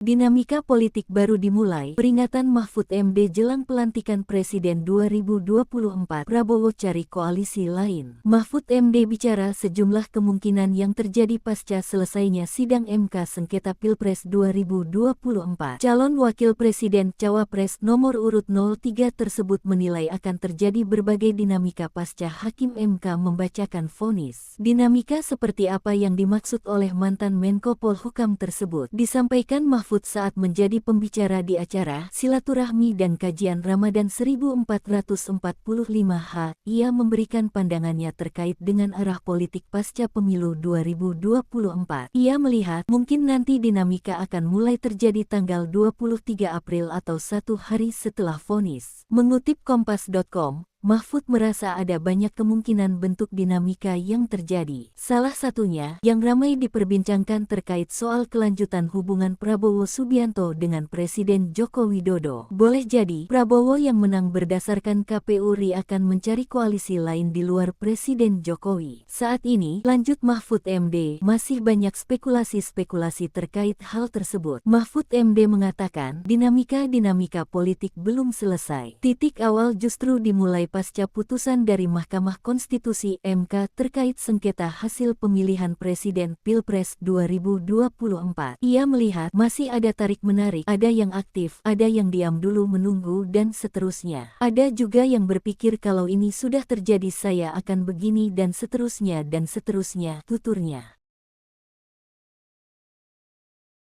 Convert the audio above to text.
Dinamika politik baru dimulai, peringatan Mahfud MD jelang pelantikan Presiden 2024, Prabowo cari koalisi lain. Mahfud MD bicara sejumlah kemungkinan yang terjadi pasca selesainya sidang MK sengketa Pilpres 2024. Calon Wakil Presiden Cawapres nomor urut 03 tersebut menilai akan terjadi berbagai dinamika pasca Hakim MK membacakan vonis. Dinamika seperti apa yang dimaksud oleh mantan Menko Polhukam tersebut disampaikan Mahfud saat menjadi pembicara di acara Silaturahmi dan Kajian Ramadan 1445H. Ia memberikan pandangannya terkait dengan arah politik pasca pemilu 2024. Ia melihat mungkin nanti dinamika akan mulai terjadi tanggal 23 April atau 1 hari setelah vonis. Mengutip Kompas.com, Mahfud merasa ada banyak kemungkinan bentuk dinamika yang terjadi. Salah satunya yang ramai diperbincangkan terkait soal kelanjutan hubungan Prabowo Subianto dengan Presiden Joko Widodo. Boleh jadi Prabowo yang menang berdasarkan KPU RI akan mencari koalisi lain di luar Presiden Jokowi. Saat ini, lanjut Mahfud MD, masih banyak spekulasi-spekulasi terkait hal tersebut. Mahfud MD mengatakan, dinamika politik belum selesai. Titik awal justru dimulai pasca putusan dari Mahkamah Konstitusi (MK) terkait sengketa hasil pemilihan presiden Pilpres 2024. Ia melihat masih ada tarik-menarik, ada yang aktif, ada yang diam dulu menunggu dan seterusnya. Ada juga yang berpikir kalau ini sudah terjadi saya akan begini dan seterusnya, tuturnya.